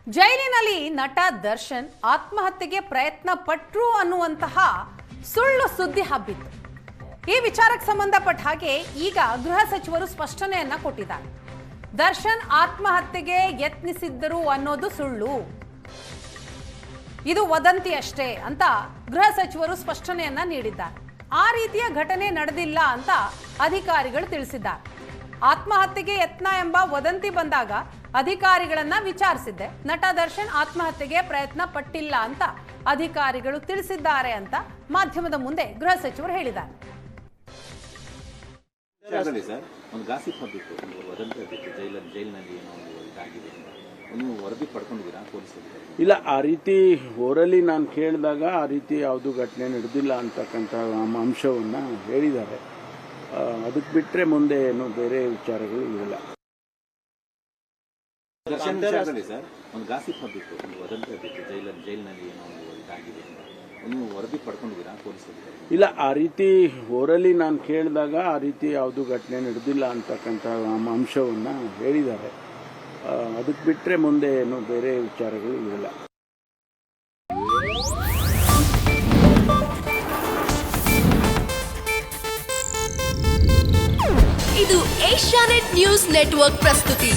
ಜೈಲಿನಲ್ಲಿ ನಟ ದರ್ಶನ್ ಆತ್ಮಹತ್ಯೆಗೆ ಪ್ರಯತ್ನ ಪಟ್ರು ಅನ್ನುವಂತಹ ಸುಳ್ಳು ಸುದ್ದಿ ಹಬ್ಬಿತ್ತು. ಈ ವಿಚಾರಕ್ಕೆ ಸಂಬಂಧಪಟ್ಟ ಹಾಗೆ ಈಗ ಗೃಹ ಸಚಿವರು ಸ್ಪಷ್ಟನೆಯನ್ನ ಕೊಟ್ಟಿದ್ದಾರೆ. ದರ್ಶನ್ ಆತ್ಮಹತ್ಯೆಗೆ ಯತ್ನಿಸಿದ್ದರು ಅನ್ನೋದು ಸುಳ್ಳು, ಇದು ವದಂತಿ ಅಷ್ಟೇ ಅಂತ ಗೃಹ ಸಚಿವರು ಸ್ಪಷ್ಟನೆಯನ್ನ ನೀಡಿದ್ದಾರೆ. ಆ ರೀತಿಯ ಘಟನೆ ನಡೆದಿಲ್ಲ ಅಂತ ಅಧಿಕಾರಿಗಳು ತಿಳಿಸಿದ್ದಾರೆ. ಆತ್ಮಹತ್ಯೆಗೆ ಯತ್ನ ಎಂಬ ವದಂತಿ ಬಂದಾಗ ಅಧಿಕಾರಿಗಳನ್ನ ವಿಚಾರಿಸಿದ್ದೆ. ನಟ ದರ್ಶನ್ ಆತ್ಮಹತ್ಯೆಗೆ ಪ್ರಯತ್ನ ಪಟ್ಟಿಲ್ಲ ಅಂತ ಅಧಿಕಾರಿಗಳು ತಿಳಿಸಿದ್ದಾರೆ ಅಂತ ಮಾಧ್ಯಮದ ಮುಂದೆ ಗೃಹ ಸಚಿವರು ಹೇಳಿದ್ದಾರೆ. ಒಂದು ಗಾಸಿಪ್ ಹಬ್ಬಿತ್ತು, ಒಂದು ವದಂತಿ ಹಬ್ಬಿತ್ತು, ಜೈಲಿನಲ್ಲಿ ಏನೋ ಒಂದು ಇದಾಗಿದೆ. ನೀವು ವರದಿ ಪಡ್ಕೊಂಡಿದ್ದೀರಾ ಪೊಲೀಸರಿಗೆ? ಇಲ್ಲ, ಆ ರೀತಿ ಓರಲಿ ನಾನು ಕೇಳಿದಾಗ ಆ ರೀತಿ ಯಾವುದು ಘಟನೆ ನಡೆದಿಲ್ಲ ಅಂತಕ್ಕಂಥ ಅಂಶವನ್ನು ಹೇಳಿದ್ದಾರೆ. ಅದಕ್ಕೆ ಬಿಟ್ಟರೆ ಮುಂದೆ ಏನು ಬೇರೆ ವಿಚಾರಗಳು ಇಲ್ಲ. ದರ್ಶನ್ ಸರ್, ಒಂದು ಗಾಸಿಪ್ ಹಬ್ಬಿತ್ತು, ಒಂದು ವದಂತಿ ಹಬ್ಬಿತ್ತು, ಜೈಲಿನಲ್ಲಿ ಏನೋ ಒಂದು ಇದಾಗಿದೆ. ನೀವು ವರದಿ ಪಡ್ಕೊಂಡಿದ್ದೀರಾ ಪೊಲೀಸರಿಗೆ? ಇಲ್ಲ, ಆ ರೀತಿ ಓರಲಿ ನಾನು ಕೇಳಿದಾಗ ಆ ರೀತಿ ಯಾವುದು ಘಟನೆ ನಡೆದಿಲ್ಲ ಅಂತಕ್ಕಂಥ ಅಂಶವನ್ನು ಹೇಳಿದ್ದಾರೆ. ಅದಕ್ಕೆ ಬಿಟ್ಟರೆ ಮುಂದೆ ಏನು ಬೇರೆ ವಿಚಾರಗಳು ಇಲ್ಲ. ಇದು ಏಷ್ಯಾನೆಟ್ ನ್ಯೂಸ್ ನೆಟ್ವರ್ಕ್ ಪ್ರಸ್ತುತಿ.